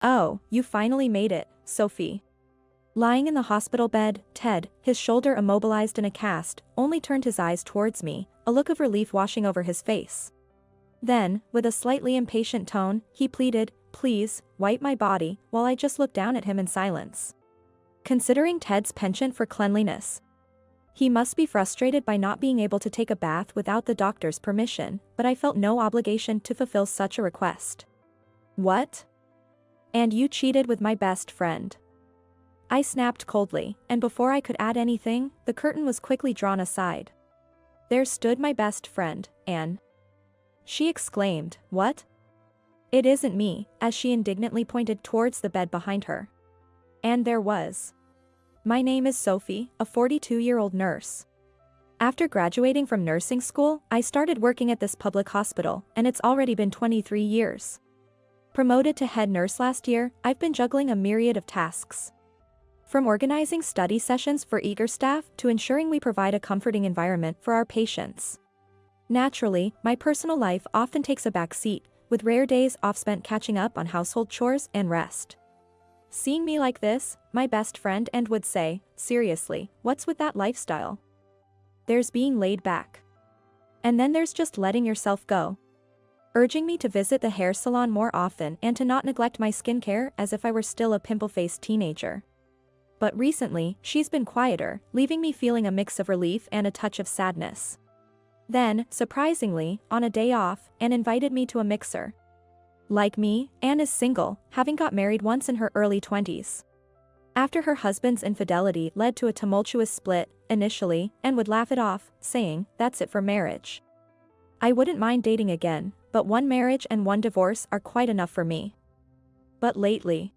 Oh, you finally made it, Sophie. Lying in the hospital bed, Ted, his shoulder immobilized in a cast, only turned his eyes towards me, a look of relief washing over his face. Then, with a slightly impatient tone, he pleaded, "Please, wipe my body," while I just looked down at him in silence. Considering Ted's penchant for cleanliness, he must be frustrated by not being able to take a bath without the doctor's permission, but I felt no obligation to fulfill such a request. What? And you cheated with my best friend? I snapped coldly, and before I could add anything, the curtain was quickly drawn aside. There stood my best friend, Anne. She exclaimed, "What?" "It isn't me," as she indignantly pointed towards the bed behind her. And there was. "My name is Sophie, a 42-year-old nurse. After graduating from nursing school, I started working at this public hospital, and it's already been 23 years. Promoted to head nurse last year, I've been juggling a myriad of tasks. From organizing study sessions for eager staff to ensuring we provide a comforting environment for our patients. Naturally, my personal life often takes a back seat, with rare days off spent catching up on household chores and rest." Seeing me like this, my best friend and would say, "Seriously, what's with that lifestyle? There's being laid back. And then there's just letting yourself go." Urging me to visit the hair salon more often and to not neglect my skincare as if I were still a pimple-faced teenager. But recently, she's been quieter, leaving me feeling a mix of relief and a touch of sadness. Then, surprisingly, on a day off, Anne invited me to a mixer. Like me, Anne is single, having got married once in her early 20s. After her husband's infidelity led to a tumultuous split, initially, Anne would laugh it off, saying, "That's it for marriage. I wouldn't mind dating again, but one marriage and one divorce are quite enough for me." But lately,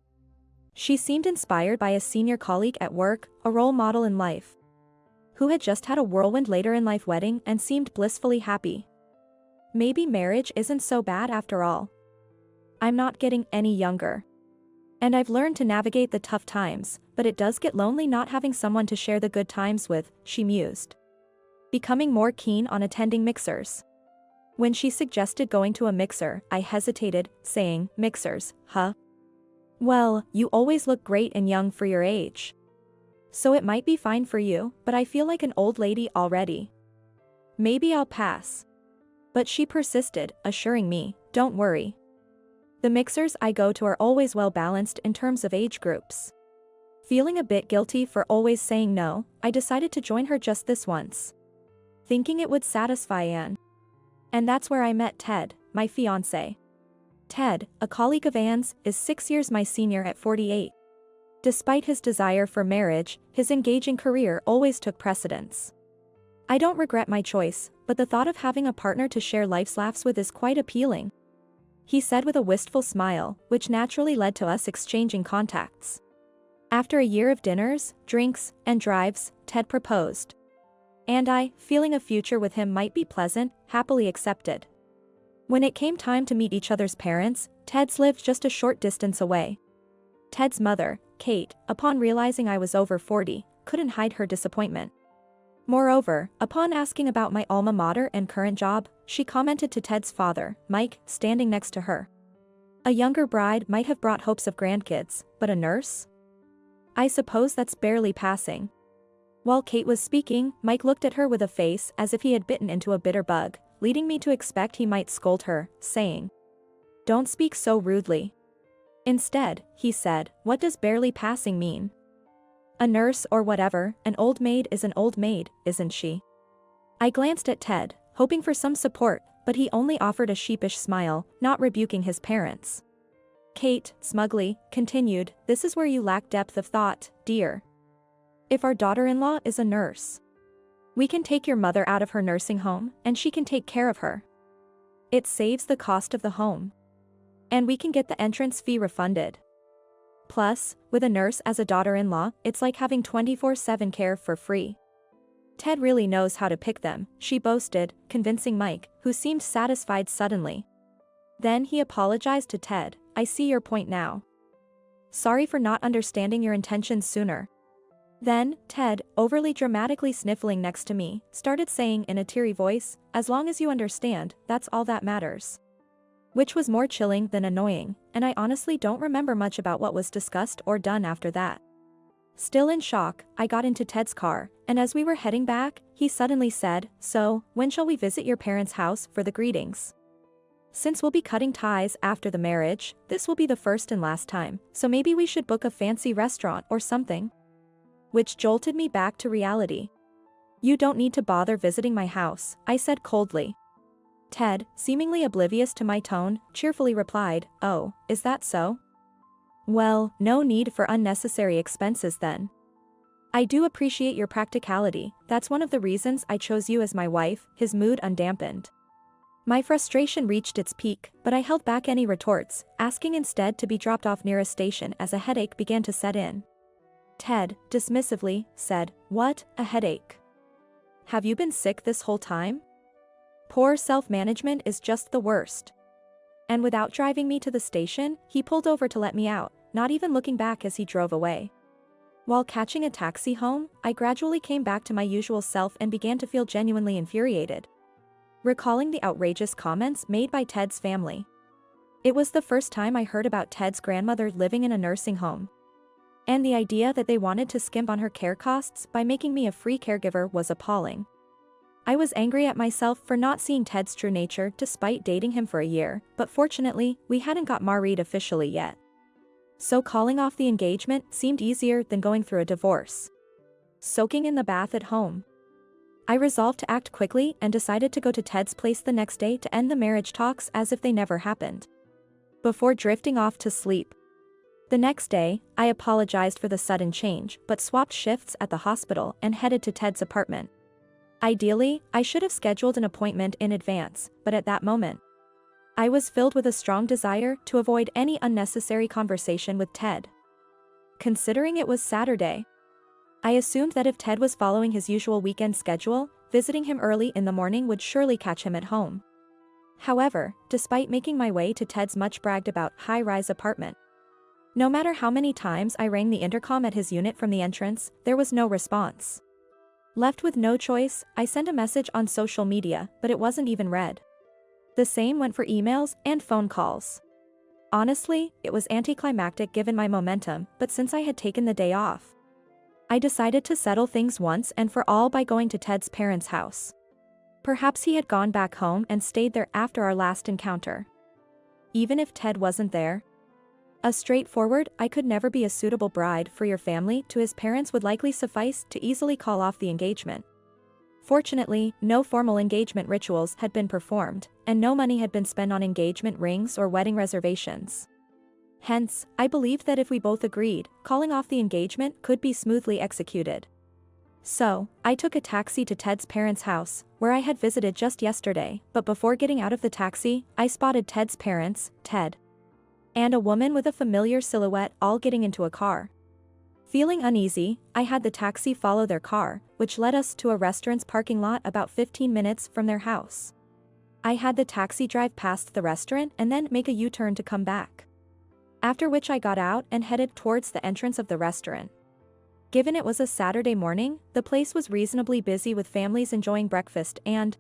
she seemed inspired by a senior colleague at work, a role model in life, who had just had a whirlwind later-in-life wedding and seemed blissfully happy. Maybe marriage isn't so bad after all. I'm not getting any younger. And I've learned to navigate the tough times, but it does get lonely not having someone to share the good times with, she mused, becoming more keen on attending mixers. When she suggested going to a mixer, I hesitated, saying, "Mixers, huh? Well, you always look great and young for your age. So it might be fine for you, but I feel like an old lady already. Maybe I'll pass." But she persisted, assuring me, "Don't worry. The mixers I go to are always well balanced in terms of age groups." Feeling a bit guilty for always saying no, I decided to join her just this once, thinking it would satisfy Anne. And that's where I met Ted, my fiancé. Ted, a colleague of Anne's, is 6 years my senior at 48. Despite his desire for marriage, his engaging career always took precedence. "I don't regret my choice, but the thought of having a partner to share life's laughs with is quite appealing," he said with a wistful smile, which naturally led to us exchanging contacts. After a year of dinners, drinks, and drives, Ted proposed. And I, feeling a future with him might be pleasant, happily accepted. When it came time to meet each other's parents, Ted's lived just a short distance away. Ted's mother, Kate, upon realizing I was over 40, couldn't hide her disappointment. Moreover, upon asking about my alma mater and current job, she commented to Ted's father, Mike, standing next to her. "A younger bride might have brought hopes of grandkids, but a nurse? I suppose that's barely passing." While Kate was speaking, Mike looked at her with a face as if he had bitten into a bitter bug, leading me to expect he might scold her, saying, "Don't speak so rudely." Instead, he said, "What does barely passing mean? A nurse or whatever, an old maid is an old maid, isn't she?" I glanced at Ted, hoping for some support, but he only offered a sheepish smile, not rebuking his parents. Kate, smugly, continued, "This is where you lack depth of thought, dear. If our daughter-in-law is a nurse, we can take your mother out of her nursing home, and she can take care of her. It saves the cost of the home. And we can get the entrance fee refunded. Plus, with a nurse as a daughter-in-law, it's like having 24/7 care for free." Ted really knows how to pick them, she boasted, convincing Mike, who seemed satisfied suddenly. Then he apologized to Ted, "I see your point now. Sorry for not understanding your intentions sooner." Then, Ted, overly dramatically sniffling next to me, started saying in a teary voice, "As long as you understand, that's all that matters." which was more chilling than annoying, and I honestly don't remember much about what was discussed or done after that. Still in shock, I got into Ted's car, and as we were heading back, he suddenly said, "So, when shall we visit your parents' house for the greetings? Since we'll be cutting ties after the marriage, this will be the first and last time, so maybe we should book a fancy restaurant or something." Which jolted me back to reality. "You don't need to bother visiting my house," I said coldly. Ted, seemingly oblivious to my tone, cheerfully replied, "Oh, is that so? Well, no need for unnecessary expenses then. I do appreciate your practicality, that's one of the reasons I chose you as my wife." His mood undampened. My frustration reached its peak, but I held back any retorts, asking instead to be dropped off near a station as a headache began to set in. Ted, dismissively, said, "What, a headache? Have you been sick this whole time? Poor self-management is just the worst." And without driving me to the station, he pulled over to let me out, not even looking back as he drove away. While catching a taxi home, I gradually came back to my usual self and began to feel genuinely infuriated, recalling the outrageous comments made by Ted's family. It was the first time I heard about Ted's grandmother living in a nursing home, and the idea that they wanted to skimp on her care costs by making me a free caregiver was appalling. I was angry at myself for not seeing Ted's true nature despite dating him for a year, but fortunately, we hadn't got married officially yet. So calling off the engagement seemed easier than going through a divorce. Soaking in the bath at home, I resolved to act quickly and decided to go to Ted's place the next day to end the marriage talks as if they never happened, before drifting off to sleep. The next day, I apologized for the sudden change but swapped shifts at the hospital and headed to Ted's apartment. Ideally, I should have scheduled an appointment in advance, but at that moment, I was filled with a strong desire to avoid any unnecessary conversation with Ted. Considering it was Saturday, I assumed that if Ted was following his usual weekend schedule, visiting him early in the morning would surely catch him at home. However, despite making my way to Ted's much bragged about high-rise apartment, no matter how many times I rang the intercom at his unit from the entrance, there was no response. Left with no choice, I sent a message on social media, but it wasn't even read. The same went for emails and phone calls. Honestly, it was anticlimactic given my momentum, but since I had taken the day off, I decided to settle things once and for all by going to Ted's parents' house. Perhaps he had gone back home and stayed there after our last encounter. Even if Ted wasn't there, a straightforward "I could never be a suitable bride for your family" to his parents would likely suffice to easily call off the engagement. Fortunately, no formal engagement rituals had been performed, and no money had been spent on engagement rings or wedding reservations. Hence, I believed that if we both agreed, calling off the engagement could be smoothly executed. So, I took a taxi to Ted's parents' house, where I had visited just yesterday, but before getting out of the taxi, I spotted Ted's parents, Ted, and a woman with a familiar silhouette all getting into a car. Feeling uneasy, I had the taxi follow their car, which led us to a restaurant's parking lot about 15 minutes from their house. I had the taxi drive past the restaurant and then make a U-turn to come back, after which I got out and headed towards the entrance of the restaurant. Given it was a Saturday morning, the place was reasonably busy with families enjoying breakfast and,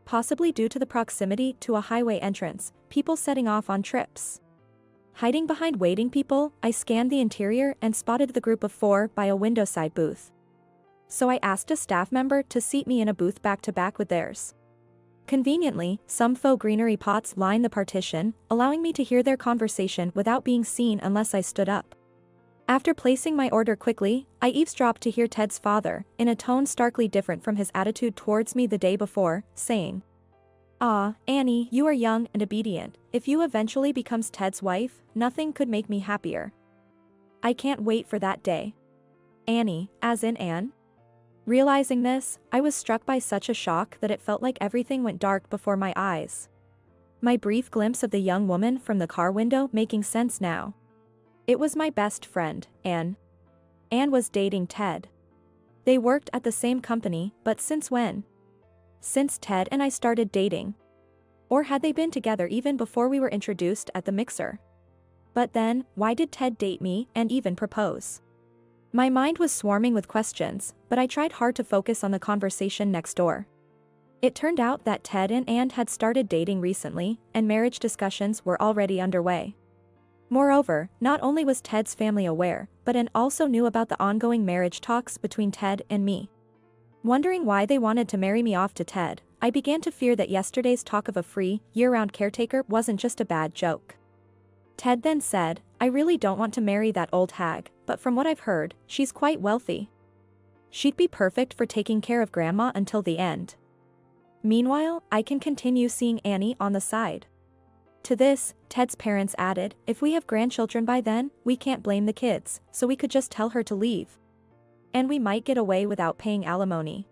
possibly due to the proximity to a highway entrance, people setting off on trips. Hiding behind waiting people, I scanned the interior and spotted the group of 4 by a window-side booth. So I asked a staff member to seat me in a booth back-to-back with theirs. Conveniently, some faux greenery pots line the partition, allowing me to hear their conversation without being seen unless I stood up. After placing my order quickly, I eavesdropped to hear Ted's father, in a tone starkly different from his attitude towards me the day before, saying, "Ah, Annie, you are young and obedient. If you eventually becomes Ted's wife, nothing could make me happier. I can't wait for that day." Annie, as in Anne? Realizing this, I was struck by such a shock that it felt like everything went dark before my eyes. My brief glimpse of the young woman from the car window making sense now. It was my best friend, Anne. Anne was dating Ted. They worked at the same company, but since when? Since Ted and I started dating. Or had they been together even before we were introduced at the mixer? But then, why did Ted date me and even propose? My mind was swarming with questions, but I tried hard to focus on the conversation next door. It turned out that Ted and Ann had started dating recently, and marriage discussions were already underway. Moreover, not only was Ted's family aware, but Ann also knew about the ongoing marriage talks between Ted and me. Wondering why they wanted to marry me off to Ted, I began to fear that yesterday's talk of a free, year-round caretaker wasn't just a bad joke. Ted then said, "I really don't want to marry that old hag, but from what I've heard, she's quite wealthy. She'd be perfect for taking care of Grandma until the end. Meanwhile, I can continue seeing Annie on the side." To this, Ted's parents added, "If we have grandchildren by then, we can't blame the kids, so we could just tell her to leave. And we might get away without paying alimony.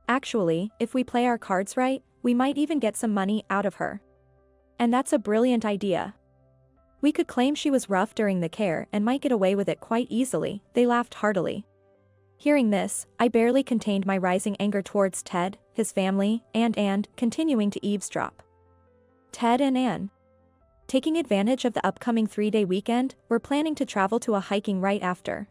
Actually, if we play our cards right, we might even get some money out of her. And that's a brilliant idea. We could claim she was rough during the care and might get away with it quite easily." They laughed heartily. Hearing this, I barely contained my rising anger towards Ted, his family, and continuing to eavesdrop. Ted and Ann, taking advantage of the upcoming 3-day weekend, were planning to travel to a hiking right after.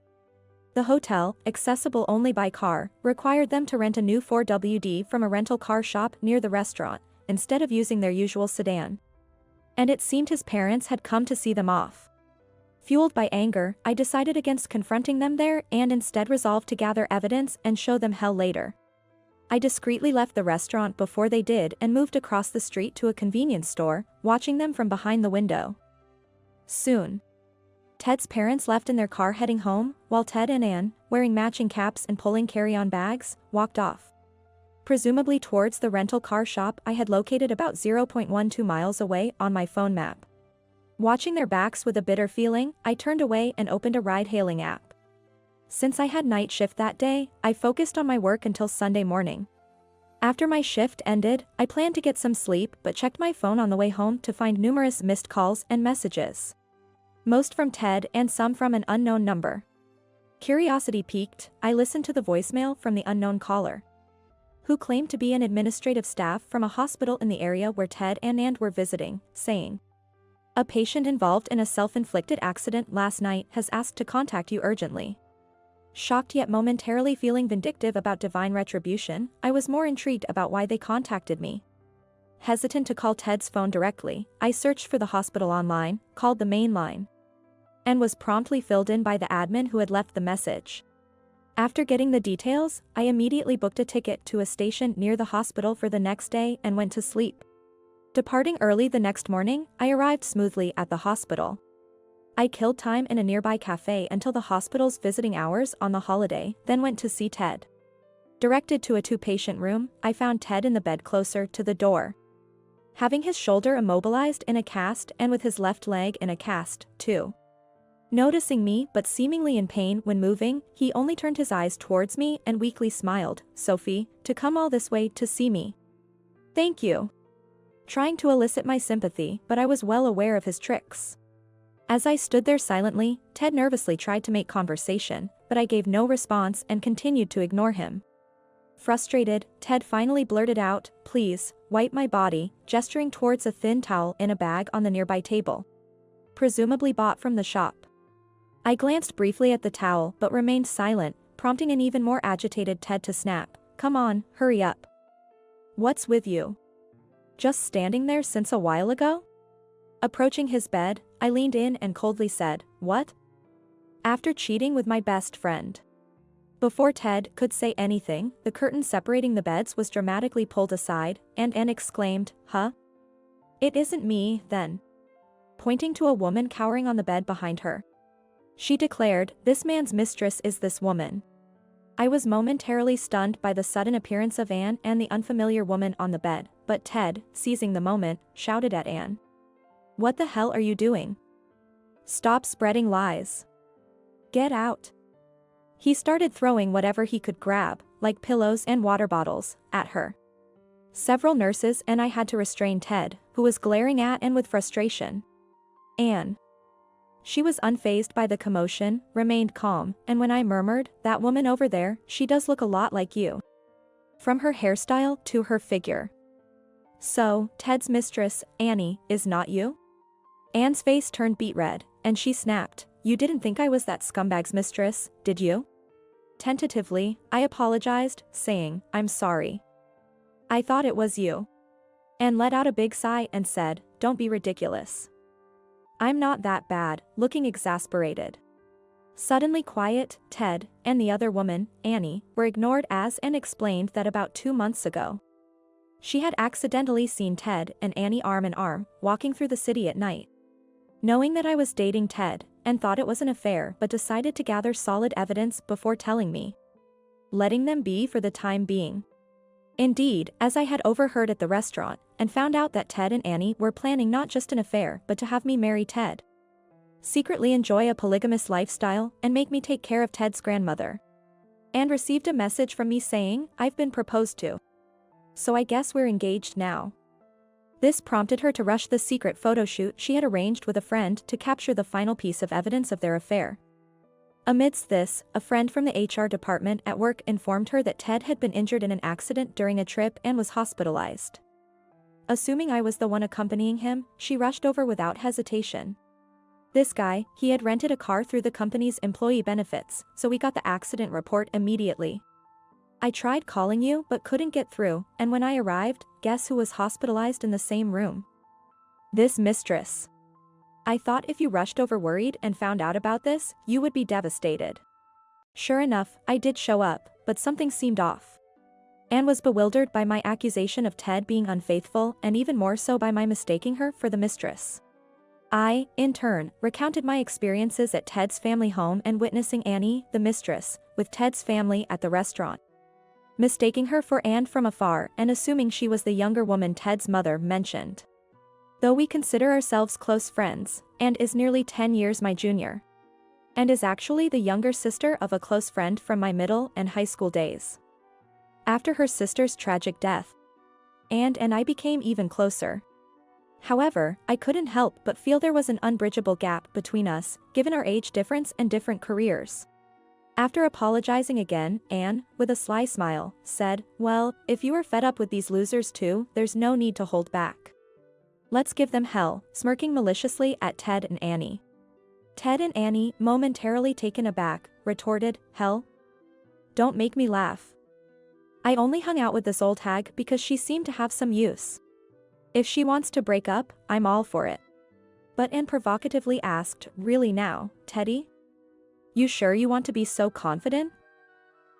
The hotel, accessible only by car, required them to rent a new 4WD from a rental car shop near the restaurant, instead of using their usual sedan. And it seemed his parents had come to see them off. Fueled by anger, I decided against confronting them there and instead resolved to gather evidence and show them hell later. I discreetly left the restaurant before they did and moved across the street to a convenience store, watching them from behind the window. Soon, Ted's parents left in their car heading home, while Ted and Ann, wearing matching caps and pulling carry-on bags, walked off. Presumably towards the rental car shop I had located about 0.12 miles away on my phone map. Watching their backs with a bitter feeling, I turned away and opened a ride-hailing app. Since I had night shift that day, I focused on my work until Sunday morning. After my shift ended, I planned to get some sleep but checked my phone on the way home to find numerous missed calls and messages. Most from Ted and some from an unknown number. Curiosity piqued, I listened to the voicemail from the unknown caller, who claimed to be an administrative staff from a hospital in the area where Ted and Ann were visiting, saying, "A patient involved in a self-inflicted accident last night has asked to contact you urgently." Shocked yet momentarily feeling vindictive about divine retribution, I was more intrigued about why they contacted me. Hesitant to call Ted's phone directly, I searched for the hospital online, called the main line, and was promptly filled in by the admin who had left the message. After getting the details, I immediately booked a ticket to a station near the hospital for the next day and went to sleep. Departing early the next morning, I arrived smoothly at the hospital. I killed time in a nearby cafe until the hospital's visiting hours on the holiday, then went to see Ted. Directed to a 2-patient room, I found Ted in the bed closer to the door, having his shoulder immobilized in a cast and with his left leg in a cast, too. Noticing me but seemingly in pain when moving, he only turned his eyes towards me and weakly smiled, "Sophie, to come all this way to see me. Thank you." Trying to elicit my sympathy, but I was well aware of his tricks. As I stood there silently, Ted nervously tried to make conversation, but I gave no response and continued to ignore him. Frustrated, Ted finally blurted out, "Please, wipe my body," gesturing towards a thin towel in a bag on the nearby table, presumably bought from the shop. I glanced briefly at the towel but remained silent, prompting an even more agitated Ted to snap, "Come on, hurry up. What's with you? Just standing there since a while ago?" Approaching his bed, I leaned in and coldly said, "What?" After cheating with my best friend. Before Ted could say anything, the curtain separating the beds was dramatically pulled aside, and Ann exclaimed, "Huh? It isn't me, then," pointing to a woman cowering on the bed behind her. She declared, "This man's mistress is this woman." I was momentarily stunned by the sudden appearance of Ann and the unfamiliar woman on the bed, but Ted, seizing the moment, shouted at Ann, "What the hell are you doing? Stop spreading lies. Get out." He started throwing whatever he could grab, like pillows and water bottles, at her. Several nurses and I had to restrain Ted, who was glaring at Ann with frustration. Ann. She was unfazed by the commotion, remained calm, and when I murmured, "That woman over there, she does look a lot like you. From her hairstyle to her figure. So, Ted's mistress, Annie, is not you?" Ann's face turned beet red, and she snapped, "You didn't think I was that scumbag's mistress, did you?" Tentatively, I apologized, saying, "I'm sorry. I thought it was you. Anne let out a big sigh and said, don't be ridiculous. I'm not that bad, looking exasperated. Suddenly quiet, Ted, and the other woman, Annie, were ignored as Anne explained that about 2 months ago, she had accidentally seen Ted and Annie arm in arm, walking through the city at night. Knowing that I was dating Ted, Anne thought it was an affair but decided to gather solid evidence before telling me, letting them be for the time being. Indeed, as I had overheard at the restaurant, and found out that Ted and Annie were planning not just an affair but to have me marry Ted, secretly enjoy a polygamous lifestyle, and make me take care of Ted's grandmother. And received a message from me saying, I've been proposed to. So I guess we're engaged now. This prompted her to rush the secret photo shoot she had arranged with a friend to capture the final piece of evidence of their affair. Amidst this, a friend from the HR department at work informed her that Ted had been injured in an accident during a trip and was hospitalized. Assuming I was the one accompanying him, she rushed over without hesitation. This guy, he had rented a car through the company's employee benefits, so we got the accident report immediately. I tried calling you but couldn't get through, and when I arrived, guess who was hospitalized in the same room? This mistress. I thought if you rushed over worried and found out about this, you would be devastated. Sure enough, I did show up, but something seemed off. Anne was bewildered by my accusation of Ted being unfaithful and even more so by my mistaking her for the mistress. I, in turn, recounted my experiences at Ted's family home and witnessing Annie, the mistress, with Ted's family at the restaurant. Mistaking her for Anne from afar and assuming she was the younger woman Ted's mother mentioned. Though we consider ourselves close friends, Anne is nearly 10 years my junior. And is actually the younger sister of a close friend from my middle and high school days. After her sister's tragic death, Anne and I became even closer. However, I couldn't help but feel there was an unbridgeable gap between us, given our age difference and different careers. After apologizing again, Anne, with a sly smile, said, well, if you are fed up with these losers too, there's no need to hold back. Let's give them hell, smirking maliciously at Ted and Annie. Ted and Annie, momentarily taken aback, retorted, hell? Don't make me laugh. I only hung out with this old hag because she seemed to have some use. If she wants to break up, I'm all for it. But Anne provocatively asked, really now, Teddy? You sure you want to be so confident?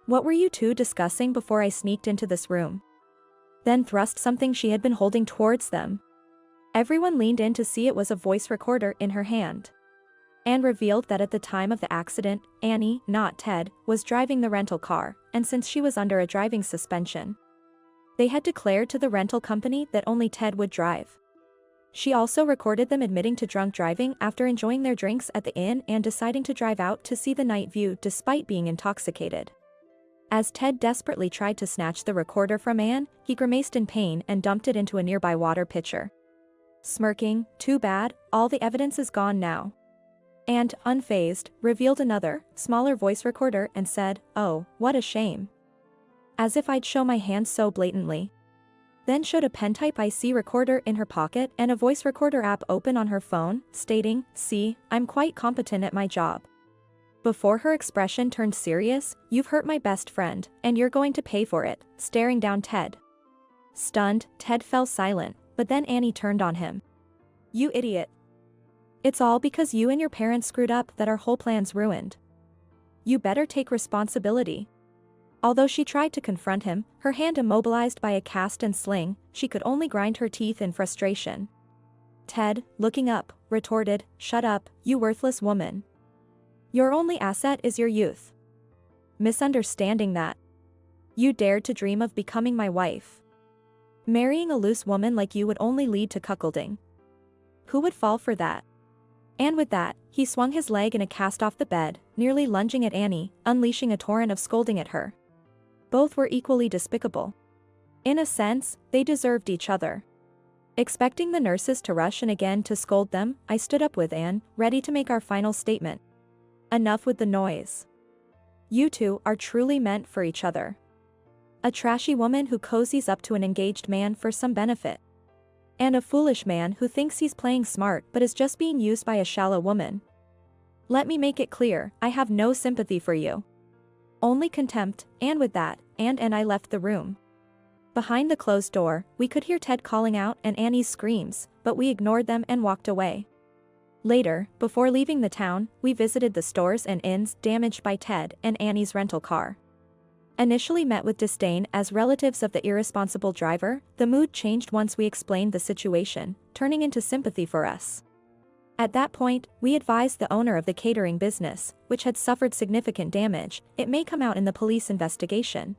What were you two discussing before I sneaked into this room? Then thrust something she had been holding towards them. Everyone leaned in to see it was a voice recorder in her hand. Anne revealed that at the time of the accident, Annie, not Ted, was driving the rental car, and since she was under a driving suspension, they had declared to the rental company that only Ted would drive. She also recorded them admitting to drunk driving after enjoying their drinks at the inn and deciding to drive out to see the night view despite being intoxicated. As Ted desperately tried to snatch the recorder from Anne, he grimaced in pain and dumped it into a nearby water pitcher. Smirking, too bad, all the evidence is gone now. And, unfazed, revealed another, smaller voice recorder and said, oh, what a shame. As if I'd show my hand so blatantly. Then showed a pen-type IC recorder in her pocket and a voice recorder app open on her phone, stating, see, I'm quite competent at my job. Before her expression turned serious, you've hurt my best friend, and you're going to pay for it, staring down Ted. Stunned, Ted fell silent, but then Annie turned on him. You idiot. It's all because you and your parents screwed up that our whole plan's ruined. You better take responsibility. Although she tried to confront him, her hand immobilized by a cast and sling, she could only grind her teeth in frustration. Ted, looking up, retorted, shut up, you worthless woman. Your only asset is your youth. Misunderstanding that. You dared to dream of becoming my wife. Marrying a loose woman like you would only lead to cuckolding. Who would fall for that? And with that, he swung his leg in a cast off the bed, nearly lunging at Annie, unleashing a torrent of scolding at her. Both were equally despicable. In a sense, they deserved each other. Expecting the nurses to rush in again to scold them, I stood up with Anne, ready to make our final statement. Enough with the noise. You two are truly meant for each other. A trashy woman who cozies up to an engaged man for some benefit. And a foolish man who thinks he's playing smart but is just being used by a shallow woman. Let me make it clear, I have no sympathy for you. Only contempt, and with that, Anne and I left the room. Behind the closed door, we could hear Ted calling out and Annie's screams, but we ignored them and walked away. Later, before leaving the town, we visited the stores and inns damaged by Ted and Annie's rental car. Initially met with disdain as relatives of the irresponsible driver, the mood changed once we explained the situation, turning into sympathy for us. At that point, we advised the owner of the catering business, which had suffered significant damage, it may come out in the police investigation.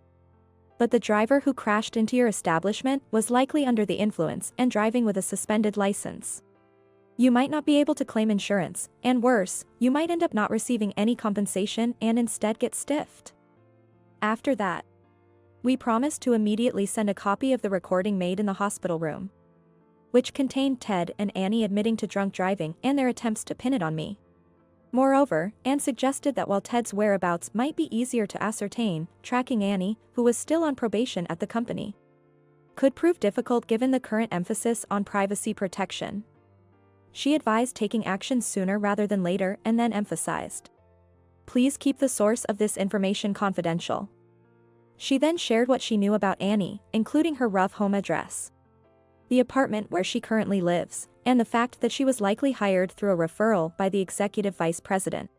But the driver who crashed into your establishment was likely under the influence and driving with a suspended license. You might not be able to claim insurance, and worse, you might end up not receiving any compensation and instead get stiffed. After that, we promised to immediately send a copy of the recording made in the hospital room, which contained Ted and Annie admitting to drunk driving and their attempts to pin it on me. Moreover, Anne suggested that while Ted's whereabouts might be easier to ascertain, tracking Annie, who was still on probation at the company, could prove difficult given the current emphasis on privacy protection. She advised taking action sooner rather than later and then emphasized, "Please keep the source of this information confidential." She then shared what she knew about Annie, including her rough home address, the apartment where she currently lives, and the fact that she was likely hired through a referral by the executive vice president,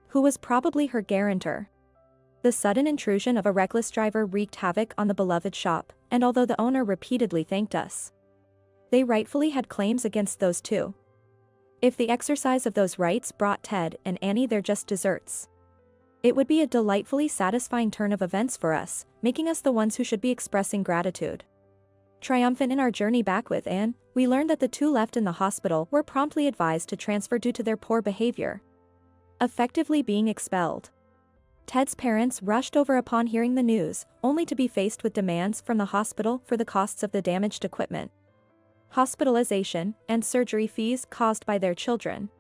who was probably her guarantor. The sudden intrusion of a reckless driver wreaked havoc on the beloved shop, and although the owner repeatedly thanked us, they rightfully had claims against those two. If the exercise of those rights brought Ted and Annie their just desserts, it would be a delightfully satisfying turn of events for us, making us the ones who should be expressing gratitude. Triumphant in our journey back with Anne, we learned that the two left in the hospital were promptly advised to transfer due to their poor behavior, effectively being expelled. Ted's parents rushed over upon hearing the news, only to be faced with demands from the hospital for the costs of the damaged equipment, hospitalization, and surgery fees caused by their children.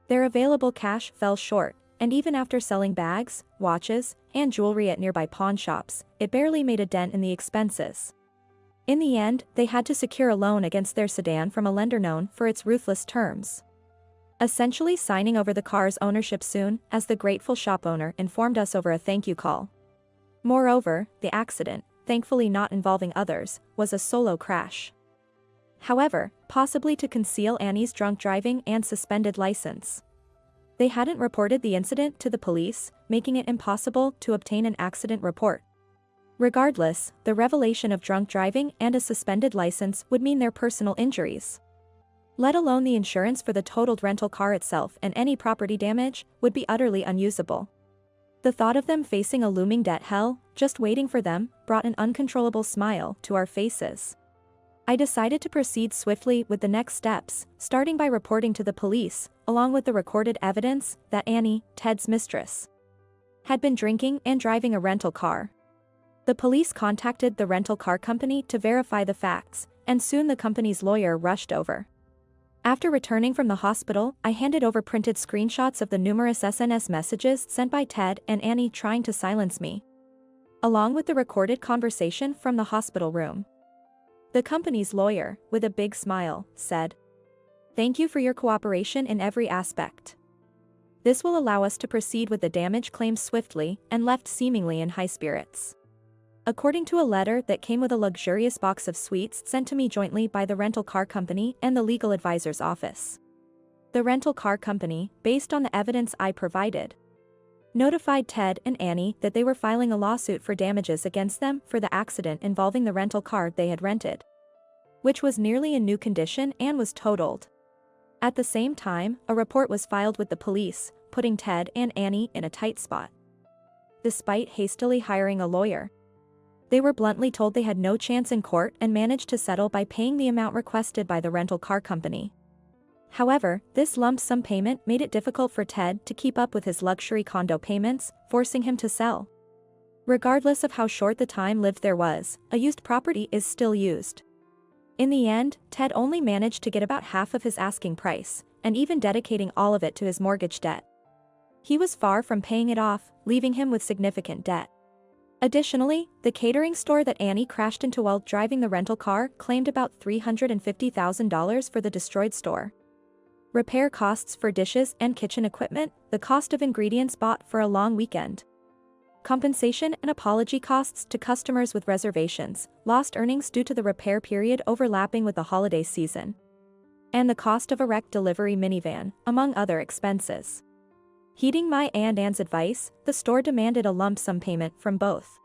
Their available cash fell short, and even after selling bags, watches, and jewelry at nearby pawn shops, it barely made a dent in the expenses. In the end, they had to secure a loan against their sedan from a lender known for its ruthless terms, essentially signing over the car's ownership soon, as the grateful shop owner informed us over a thank you call. Moreover, the accident, thankfully not involving others, was a solo crash. However, possibly to conceal Annie's drunk driving and suspended license, they hadn't reported the incident to the police, making it impossible to obtain an accident report. Regardless, the revelation of drunk driving and a suspended license would mean their personal injuries, let alone the insurance for the totaled rental car itself, and any property damage would be utterly unusable. The thought of them facing a looming debt hell, just waiting for them, brought an uncontrollable smile to our faces. I decided to proceed swiftly with the next steps, starting by reporting to the police, along with the recorded evidence, that Annie, Ted's mistress, had been drinking and driving a rental car. The police contacted the rental car company to verify the facts, and soon the company's lawyer rushed over. After returning from the hospital, I handed over printed screenshots of the numerous SNS messages sent by Ted and Annie trying to silence me, along with the recorded conversation from the hospital room. The company's lawyer, with a big smile, said, "Thank you for your cooperation in every aspect. This will allow us to proceed with the damage claims swiftly," and left seemingly in high spirits. According to a letter that came with a luxurious box of sweets sent to me jointly by the rental car company and the legal advisor's office, the rental car company, based on the evidence I provided, notified Ted and Annie that they were filing a lawsuit for damages against them for the accident involving the rental car they had rented, which was nearly in new condition and was totaled. At the same time, a report was filed with the police, putting Ted and Annie in a tight spot. Despite hastily hiring a lawyer, they were bluntly told they had no chance in court and managed to settle by paying the amount requested by the rental car company. However, this lump sum payment made it difficult for Ted to keep up with his luxury condo payments, forcing him to sell. Regardless of how short the time lived there was, a used property is still used. In the end, Ted only managed to get about half of his asking price, and even dedicating all of it to his mortgage debt. He was far from paying it off, leaving him with significant debt. Additionally, the catering store that Annie crashed into while driving the rental car claimed about $350,000 for the destroyed store. Repair costs for dishes and kitchen equipment, the cost of ingredients bought for a long weekend, compensation and apology costs to customers with reservations, lost earnings due to the repair period overlapping with the holiday season, and the cost of a wrecked delivery minivan, among other expenses. Heeding my and Anne's advice, the store demanded a lump sum payment from both.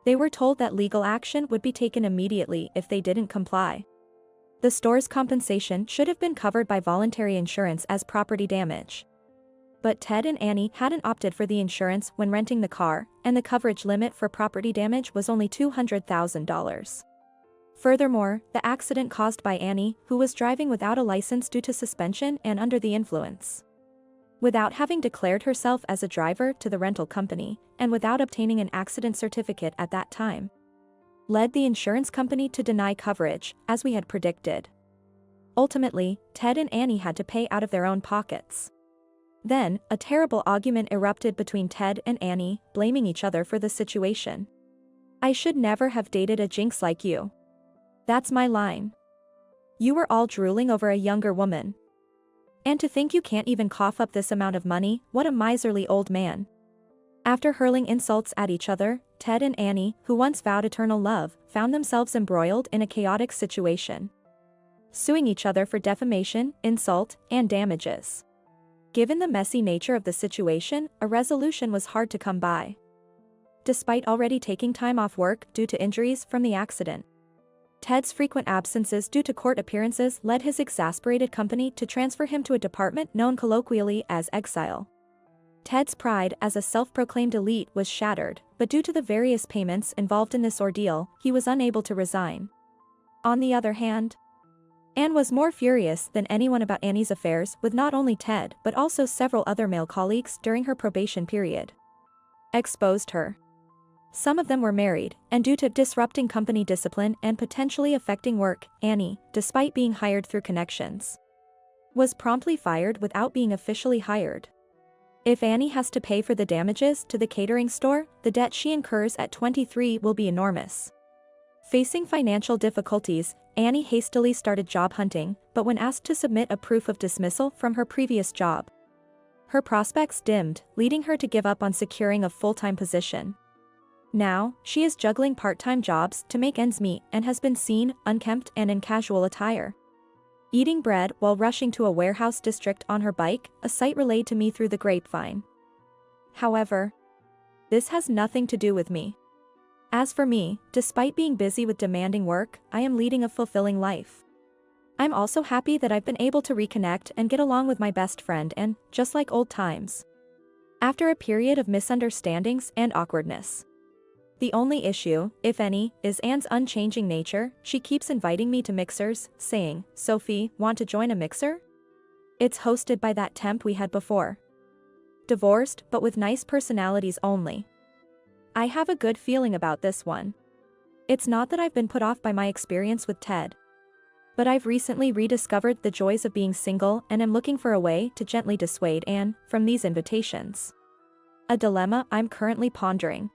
They were told that legal action would be taken immediately if they didn't comply. The store's compensation should have been covered by voluntary insurance as property damage. But Ted and Annie hadn't opted for the insurance when renting the car, and the coverage limit for property damage was only $200,000. Furthermore, the accident caused by Annie, who was driving without a license due to suspension and under the influence, without having declared herself as a driver to the rental company, and without obtaining an accident certificate at that time, led the insurance company to deny coverage, as we had predicted. Ultimately, Ted and Annie had to pay out of their own pockets. Then, a terrible argument erupted between Ted and Annie, blaming each other for the situation. "I should never have dated a jinx like you. That's my line. You were all drooling over a younger woman. And to think you can't even cough up this amount of money, what a miserly old man." After hurling insults at each other, Ted and Annie, who once vowed eternal love, found themselves embroiled in a chaotic situation, suing each other for defamation, insult, and damages. Given the messy nature of the situation, a resolution was hard to come by. Despite already taking time off work due to injuries from the accident, Ted's frequent absences due to court appearances led his exasperated company to transfer him to a department known colloquially as exile. Ted's pride as a self-proclaimed elite was shattered, but due to the various payments involved in this ordeal, he was unable to resign. On the other hand, Anne was more furious than anyone about Annie's affairs with not only Ted but also several other male colleagues during her probation period. Exposed her. Some of them were married, and due to disrupting company discipline and potentially affecting work, Annie, despite being hired through connections, was promptly fired without being officially hired. If Annie has to pay for the damages to the catering store, the debt she incurs at 23 will be enormous. Facing financial difficulties, Annie hastily started job hunting, but when asked to submit a proof of dismissal from her previous job, her prospects dimmed, leading her to give up on securing a full-time position. Now, she is juggling part-time jobs to make ends meet and has been seen, unkempt and in casual attire, eating bread while rushing to a warehouse district on her bike, a sight relayed to me through the grapevine. However, this has nothing to do with me. As for me, despite being busy with demanding work, I am leading a fulfilling life. I'm also happy that I've been able to reconnect and get along with my best friend and, just like old times, after a period of misunderstandings and awkwardness. The only issue, if any, is Anne's unchanging nature. She keeps inviting me to mixers, saying, "Sophie, want to join a mixer?" It's hosted by that temp we had before. Divorced, but with nice personalities only. I have a good feeling about this one. It's not that I've been put off by my experience with Ted, but I've recently rediscovered the joys of being single and am looking for a way to gently dissuade Anne from these invitations. A dilemma I'm currently pondering.